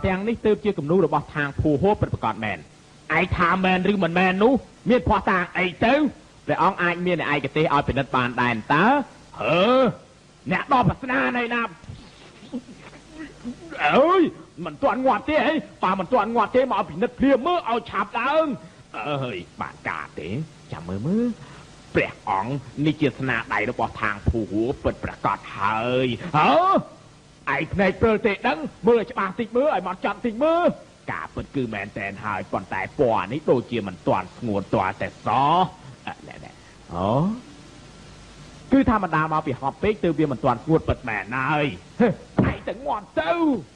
ទាំងនេះទើបជាគំនូររបស់ທາງភូហួរប្រកាសមែនឯថាមែនឬមិនមែននោះមានភ័ស្តុតាងអីទៅព្រះអង្គអាចមានឯកទេសឲ្យពិនិត្យបានដែរតើអ្នកដល់ប្រស្នាណៃណាអើយមិនទាន់ងាត់ទេហីបើមិនទាន់ងាត់ទេមកពិនិត្យព្រាមមើលឲ្យឆាប់ឡើងអើយបានការទេចាំមើលព្រះអង្គនេះជាស្នាដៃរបស់ທາງភូហួរពិតប្រាកដហើយឯភ្នែកព្រើលទេដឹងមើលច្បាស់តិចមើលឲ្យមកចាប់តិចមើលការពិតគឺមែនតែនហើយប៉ុន្តែពណ៌នេះដូចជាមិនទាន់ស្ងួនទាល់តែសគឺធម្មតាមកពីហប់ពេកទើបវាមិនទាន់ស្ងួតពិតមែនហើយឯងទៅងាត់ទៅ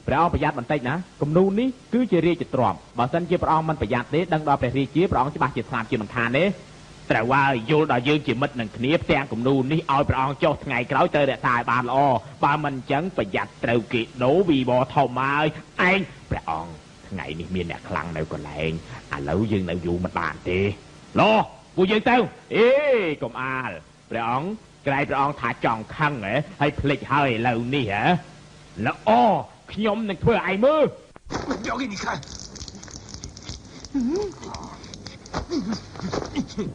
ព្រះអង្គប្រយ័ត្នបន្តិចណាគំនូរនេះគឺជារាជទ្រព្យបើសិនជាព្រះអង្គមិនប្រយ័ត្នទេដឹងដល់ព្រះរាជាព្រះអង្គច្បាស់ជាស្លាប់ជាមិនខានទេត្រូវឲ្យយល់ដល់យើងជាមិត្តនឹងគ្នាផ្ទាំងគំនូរនេះឲ្យព្រះអង្គចុះថ្ងៃក្រោយទៅរក្សាឲ្យបានល្អបើមិនអញ្ចឹងប្រយ័ត្នត្រូវគេដូរវីវធំហើយឯងព្រះអង្គថ្ងៃនេះមានអ្នកខ្លាំងនៅកន្លែងឥឡូវយើងនៅយូរមិនបានទេឡោះពួកយើងទៅកុំអាលព្រះអង្គក្រែងព្រះអង្គថាចង់ខឹងហ៎ហើយភ្លេចហើយឥឡូវនេះហ៎ល្អខ្ញុំនឹងធ្វើឯងមើលយកគេនេះខា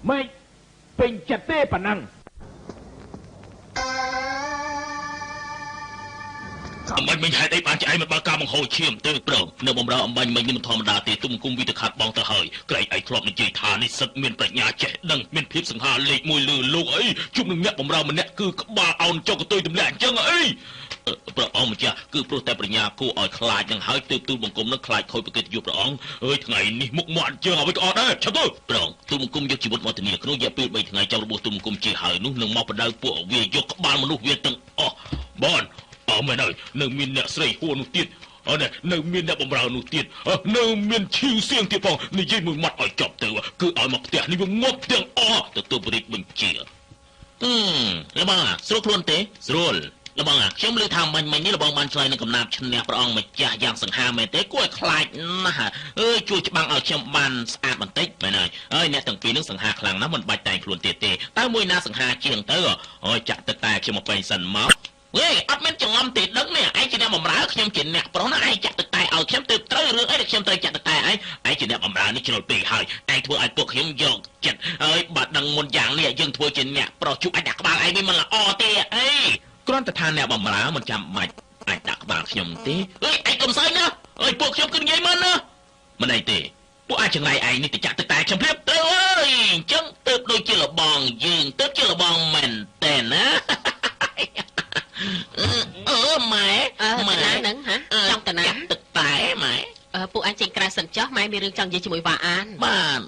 មិនពេញចិត្តទេប៉ណ្ណឹងអំបញ្ញមិញហេតុអីបានចឯងមិនបើការបង្ហូរឈាមទៅប្រងនៅបំរើអំបញ្ញមិញនេះមិនធម្មតាទេទុំគុំវិទខាត់បងទៅហើយក្រែងឯងធ្លាប់និយាយថានេះសិតមានប្រាជ្ញាចេះដឹងមានភាពសង្ហាលេខ1លើលោកអីជុំនឹងអ្នកបំរើម្នាក់គឺក្បាលអោនចុកកតុយទម្លាក់អញ្ចឹងអីព្រះអង្គម្ចាស់គឺព្រោះតែប្រាជ្ញាគួរឲ្យខ្លាចនឹងហើយទើបទូលបង្គំនឹងខ្លាចខូចប្រកិត្តិយសព្រះអង្គអើយថ្ងៃនេះមុខមាត់ជើងអ្វីក៏អត់ដែរឆាប់ទៅប្រងទូលបង្គំយកជីវិតមកធានាក្នុងរយៈពេល3ថ្ងៃចាំរបស់ទូលបង្គំជាហើយនោះនឹងមកបដៅពួកវាយកក្បាលមនុស្សវាទាំងអស់បានមែនហើយនៅមានអ្នកស្រីហួរនោះទៀតនៅមានអ្នកបំរើនោះទៀតនៅមានឈីវសៀងទៀតផងនិយាយមួយម៉ាត់ឲ្យចប់ទៅគឺឲ្យមកផ្ទះនេះវាងាប់ទាំងអស់ទទួលបរិយាបញ្ជាលបងស្រួលខ្លួនទេស្រួលលបងខ្ញុំលើថាមិញនេះលបងបានឆ្លើយនឹងកំណាព្យឈ្នះព្រះអង្គម្ចាស់យ៉ាងសង្ហាមែនទេគួរឲ្យខ្លាចណាស់អើយជួយច្បាំងឲ្យខ្ញុំបានស្អាតបន្តិចមែនហើយអ្នកទាំងពីរនឹងសង្ហាខ្លាំងណាស់មិនបាច់តែងខ្លួនទៀតទេតើមួយណាសង្ហាជាងទៅអូយចាក់ទឹកតែខ្ញុំមកពេញសិនមកអត់មានច្រឡំទេដឹងនេះឯងជាអ្នកបម្រើខ្ញុំជាអ្នកប្រុសណាឯងចាក់ទឹកតែឲ្យខ្ញុំទៅត្រូវរឿងអីដែលខ្ញុំត្រូវចាក់ទឹកតែឯងជាអ្នកបម្រើនេះជ្រុលពេកហើយឯងធ្វើឲ្យពួកខ្ញុំយកចិត្តហើយបើដឹងមុនយ៉ាងនេះយើងធ្វើជាអ្នកប្រុសជួបអាចដាក់ក្បាលឯងវាមិនល្អទេអីគ្រាន់តែថាអ្នកបម្រើមិនចាំបាច់អាចដាក់ក្បាលខ្ញុំទេឯងកុំសើចណាពួកខ្ញុំគឺនិយាយមិនណាមិនអីទេពួកអាចចង្រៃឯងនេះទៅចាក់ទឹកតែខ្ញុំព្រាបទៅអើយអញ្ចឹងទៅដូចជាលបងយើងទៅជាលបងមែនតែណាម៉ែហ្នឹងហ៎ចង់តាណាទឹកតែម៉ែពួកអញចេញក្រៅសិនចុះម៉ែមានរឿងចង់និយាយជាមួយវ៉ាអានបាន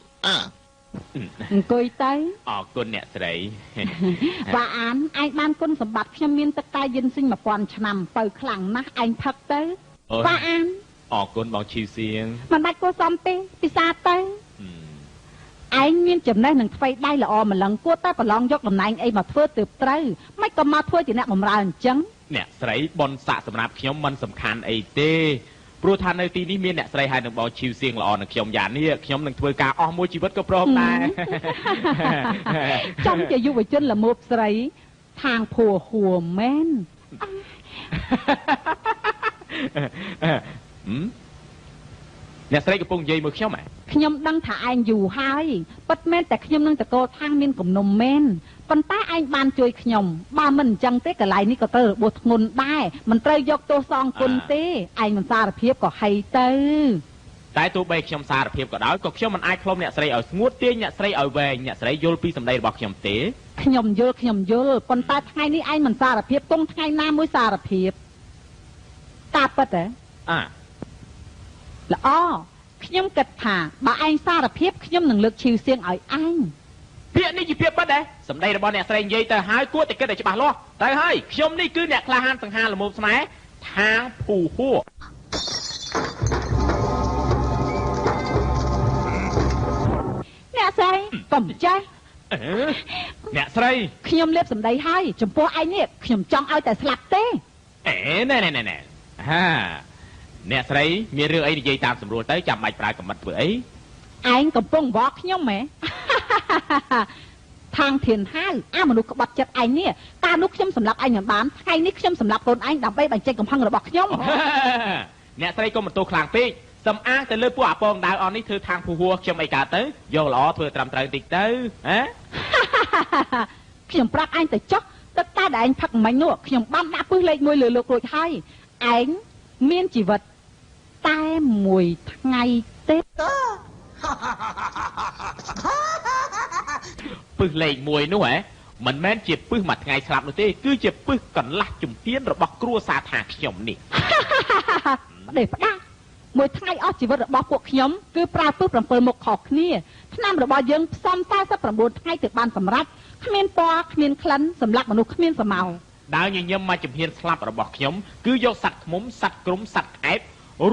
អង្គុយទៅអរគុណអ្នកស្រីវ៉ាអានឯងបានគុណសម្បត្តិខ្ញុំមានទឹកតែយិនស៊ីង1000ឆ្នាំបើខ្លាំងណាស់ឯងផឹកទៅវ៉ាអានអរគុណបងឈីវសៀងមិនបាច់គួរសមទេពិសាទៅឯងមានចំណេះនឹងថ្មីដៃល្អម្លឹងគួរតែប្រឡងយកតំណែងអីមកធ្វើទើបត្រូវមិនក៏មកធ្វើជាអ្នកបម្រើអញ្ចឹងអ្នកស្រីបនស័កសម្រាប់ខ្ញុំមិនសំខាន់អីទេព្រោះថានៅទីនេះមានអ្នកស្រីហើយនឹងបងឈីវសៀងល្អនឹងខ្ញុំយ៉ាងនេះខ្ញុំនឹងធ្វើការអស់មួយជីវិតក៏ព្រមដែរចង់ជាយុវជនល្មូបស្រីທາງភួរហួរមែនអ្នកស្រីកំពុងនិយាយមួយខ្ញុំហ៎ខ្ញុំដឹងថាឯងយូរហើយពិតមែនតែខ្ញុំនឹងតកោທາງមានគំនុំមែនប៉ុន្តែឯងបានជួយខ្ញុំបើមិនអញ្ចឹងទេកន្លែងនេះក៏ត្រូវរបួសធ្ងន់ដែរមិនត្រូវយកទោសសងគុណទេឯងមិនសារភាពក៏ហីទៅតែទោះបីខ្ញុំសារភាពក៏ដោយក៏ខ្ញុំមិនអាចឃ្លាំអ្នកស្រីឲ្យស្ងួតទាញអ្នកស្រីឲ្យវែងអ្នកស្រីយល់ពីសម្ដីរបស់ខ្ញុំទេខ្ញុំយល់ប៉ុន្តែថ្ងៃនេះឯងមិនសារភាពគង់ថ្ងៃណាមួយសារភាពតាពិតហ៎ល្អខ្ញុំគិតថាបើឯងសារភាពខ្ញុំនឹងលើកឈីវសៀងឲ្យឯងពាក្យនេះជាពាក្យពិតដែរសម្ដីរបស់អ្នកស្រីនិយាយទៅហើយគួរតែគិតឲ្យច្បាស់លាស់ទៅហើយខ្ញុំនេះគឺអ្នកក្លាហានសង្ហាល្មមស្នេហ៍ທາងភូហួរអ្នកស្រីកុំចេះអ្នកស្រីខ្ញុំលៀបសម្ដីហើយចំពោះឯងនេះខ្ញុំចង់ឲ្យតែស្លាប់ទេណែអ្នកស្រីមានរឿងអីនិយាយតាមស្រួលទៅចាំបាច់ប្រើកំណត់ធ្វើអីឯងកំពុងវល់ខ្ញុំហ៎ທາງធានហាវមនុស្សក្បត់ចិត្តឯងនេះតើនោះខ្ញុំសម្លាប់ឯងមិនបានថ្ងៃនេះខ្ញុំសម្លាប់កូនឯងដើម្បីបញ្ចេញកំហឹងរបស់ខ្ញុំ អ្នកស្រីក៏មិនទោសខ្លាំងពេកសំអាងទៅលើពួកអាពងដៅអននេះធ្វើທາງពូហួរខ្ញុំអីកើតទៅយកល្អធ្វើត្រឹមត្រូវតិចទៅហ៎ខ្ញុំប្រាប់ឯងទៅចុះទឹកតែដែលឯងផឹកមិញនោះខ្ញុំបានដាក់ពឹសលេខ1លើលោករួចហើយឯងមានជីវិតតែមួយថ្ងៃទេពឹសលេខ1នោះហ៎មិនមែនជាពឹសមួយថ្ងៃស្លាប់នោះទេគឺជាពឹសកន្លះជំហានរបស់គ្រួសារថាខ្ញុំនេះផ្ដេសផ្ដាស់មួយថ្ងៃអស់ជីវិតរបស់ពួកខ្ញុំគឺប្រើពឹស7មុខខុសគ្នាឆ្នាំរបស់យើងផ្សំ49ថ្ងៃទៅបានសម្រាប់គ្មានពណ៌គ្មានក្លិនសម្រាប់មនុស្សគ្មានសមោដើរញញឹមមកជំហានស្លាប់របស់ខ្ញុំគឺយកសត្វឃ្មុំសត្វក្រុមសត្វក្អែប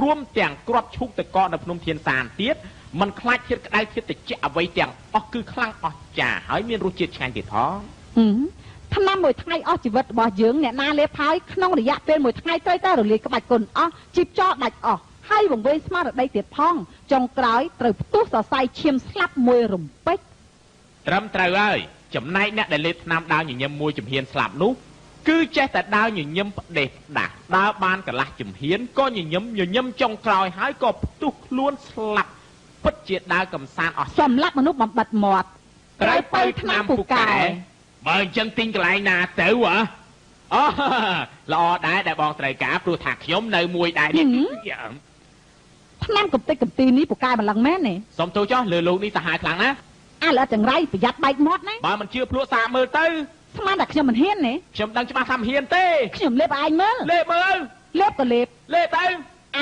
រួមទាំងគ្រាប់ឈូកតកនៅភ្នំធានសានទៀតมันខ្លាចជាតិក្តៅជាតិត្រជាក់អ្វីទាំងអស់គឺខ្លាំងអស្ចារ្យហើយមានរសជាតិឆ្ងាញ់ទៀតផងឆ្នាំមួយថ្ងៃអស់ជីវិតរបស់យើងអ្នកណាលេបហើយក្នុងរយៈពេលមួយថ្ងៃត្រូវតែរលាយក្បាច់គុណអស់ជីបចោលដាច់អស់ហើយវង្វេងស្មារតីទៀតផងចុងក្រោយត្រូវផ្ទុះសរសៃឈាមស្លាប់មួយរំពេចត្រឹមត្រូវហើយចំណែកអ្នកដែលលេបថ្នាំដើរញញឹមមួយជំហានស្លាប់នោះគឺចេះតែដើរញញឹមផ្ដេសផ្ដាស់ដើរបានកន្លះជំហានក៏ញញឹមចុងក្រោយហើយក៏ផ្ទុះខ្លួនស្លាប់ពិតជាដើរកំសាន្តអស់សម្លាប់មនុស្សបំបិតមាត់ត្រូវទៅថ្នាំពូកែបើអញ្ចឹងទិញកន្លែងណាទៅហ៎អូល្អដែរដែលបងត្រូវការព្រោះថាខ្ញុំនៅមួយដែរនេះថ្នាំកំទេចកំទីនេះពូកែម្លឹងមែនទេសុំទោសចុះលើលោកនេះសាហាវខ្លាំងណាស់ល្អិតចង្រៃប្រយ័ត្នបែកមាត់ណាបើមិនជឿភ្លក់សាកមើលទៅស្មានតែខ្ញុំមិនហ៊ានទេខ្ញុំដឹងច្បាស់ថាមិនហ៊ានទេខ្ញុំលេបឯងមើលលេបមើលលេបក៏លេបលេបទៅ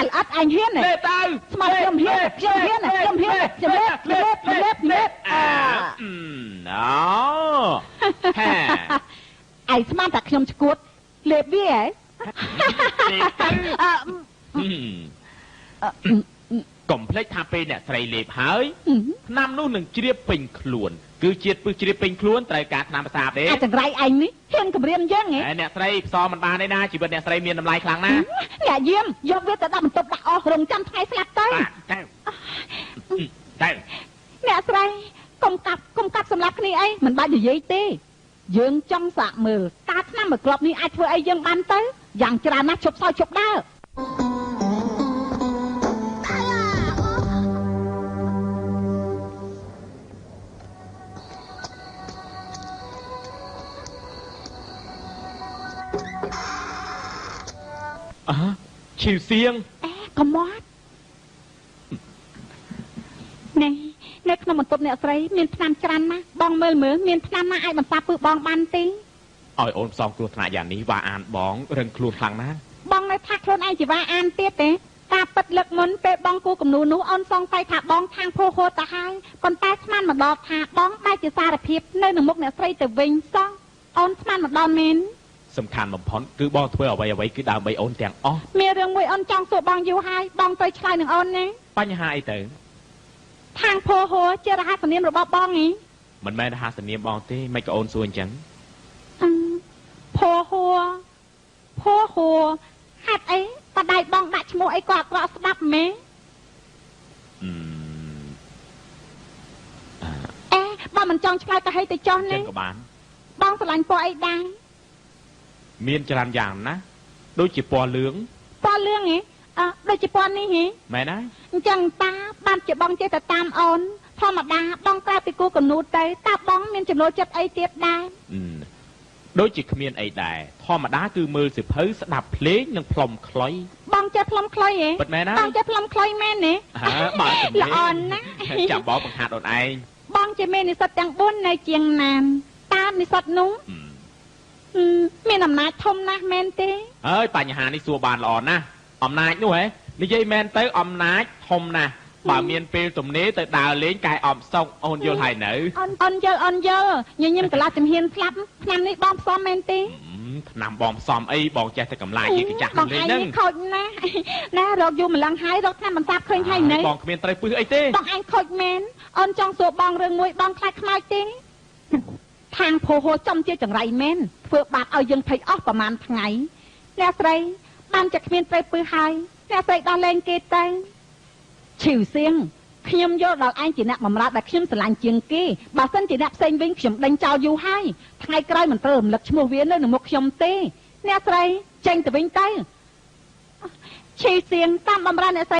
ល្អិតឯងហ៊ានទេលេបទៅស្មានខ្ញុំហ៊ានខ្ញុំលេបអូហេឯងស្មានតែខ្ញុំឈួតលេបវាហ៎កុំភ្លេចថាពេលអ្នកស្រីលេបហើយថ្នាំនោះនឹងជ្រាបពេញខ្លួនគឺជាតិពឹសជ្រាបពេញខ្លួនត្រូវការថ្នាំប្រសាទទេអាចចង្រៃឯងនេះហ៊ានគម្រាមយើងហ៎អ្នកស្រីផ្សំមិនបានទេណាជីវិតអ្នកស្រីមានតម្លៃខ្លាំងណាស់អ្នកយាមយកវាទៅដាក់បន្ទប់ដាក់អស់រងចាំថ្ងៃស្លាប់ទៅអ្នកស្រីកុំកាប់សម្លាប់គ្នាអីមិនបាច់និយាយទេយើងចង់សាកមើលតើថ្នាំមួយគ្រាប់នេះអាចធ្វើអីយើងបានទៅយ៉ាងច្រើនណាស់ជប់សោយជប់ដើរឈីវសៀងកុំមកនេះនៅក្នុងបន្ទប់អ្នកស្រីមានថ្នាំច្រើនណាស់បងមើលមានថ្នាំណាអាចបន្សាបពឹសបងបានទេឲ្យអូនផ្សំគ្រោះថ្នាក់យ៉ាងនេះវ៉ាអានបងរឹងខ្លួនខ្លាំងណាស់បងនៅថាខ្លួនឯងជាវ៉ាអានទៀតទេការពិតលឹកមុនពេលបងគូគំនូនោះអូនសង្ស័យថាបងខាងភោហូតទៅហើយប៉ុន្តែស្មានមកដល់ថាបងបែរជាសារភាពនៅនឹងមុខអ្នកស្រីទៅវិញសោះអូនស្មានមកដល់មែនសំខាន់បំផុតគឺបងធ្វើអ្វីគឺដើម្បីអូនទាំងអស់មានរឿងមួយអូនចង់សួរបងយូរហើយបងទៅឆ្លើយនឹងអូនណាបញ្ហាអីទៅខាងភោហួរជារហស្សនាមរបស់បងហ៎មិនមែនរហស្សនាមបងទេមិនក៏អូនសួរអញ្ចឹងភោហួរហេតុអីបដៃបងដាក់ឈ្មោះអីក៏អត់ក្រក់ស្ដាប់ម៉េបើមិនចង់ឆ្លើយទៅឲ្យទៅចោះណាចឹងក៏បានបងស្រឡាញ់ពណ៌អីដែរមានច្រើនយ៉ាងណាដូចជាពណ៌លឿងហ៎ដូចជាពណ៌នេះហ៎មែនហើយអញ្ចឹងតាបានជាបងចេះតែតាមអូនធម្មតាបងក្រៅពីគូកនូតទៅតាបងមានចំណូលចិត្តអីទៀតដែរដូចជាគ្មានអីដែរធម្មតាគឺមើលសិភៅស្ដាប់ភ្លេងនិងផ្លុំខ្លុយបងចេះផ្លុំខ្លុយហ៎ពិតមែនណាបងចេះផ្លុំខ្លុយមែនទេបាទល្អណាស់ចាំបងបង្ហាត់អូនឯងបងជាមេនិស្សិតទាំង4នៅជាងណានតានិស្សិតនោះមានអំណាចធំណាស់មែនទេហើយបញ្ហានេះសួរបានល្អណាស់អំណាចនោះហ៎និយាយមែនទៅអំណាចធំណាស់បើមានពេលទំនេរទៅដើរលេងកែអំសុកអូនយល់ហើយនៅអូនយល់ញញឹមកន្លះជំហានស្លាប់ឆ្នាំនេះបងផ្សំមែនទេថ្នាំបងផ្សំអីបងចេះតែកំឡាយជាចាស់លេងហ្នឹងខូចណារកយូរម្លឹងហើយរកថ្នាំបន្សាបឃើញហើយនៅបងគ្មានត្រីពឹសអីទេបងឯងខូចមែនអូនចង់សួរបងរឿងមួយបងខ្លាចខ្មោចទេខាងភោហួរចំជាចង្រៃមែនធ្វើបាបឲ្យយើងភ័យអស់ប្រហែលថ្ងៃអ្នកស្រីបានតែគ្មានត្រីពឹសហើយអ្នកស្រីដោះលែងគេទៅឈីវសៀងខ្ញុំយល់ដល់ឯងជាអ្នកបម្រើដែលខ្ញុំស្រឡាញ់ជាងគេបើសិនជាអ្នកផ្សេងវិញខ្ញុំដេញចោលយូរហើយថ្ងៃក្រោយមិនត្រូវរំលឹកឈ្មោះវានៅមុខខ្ញុំទេអ្នកស្រីចេញទៅវិញទៅ ឈីសៀងតាមបំរើអ្នកស្រី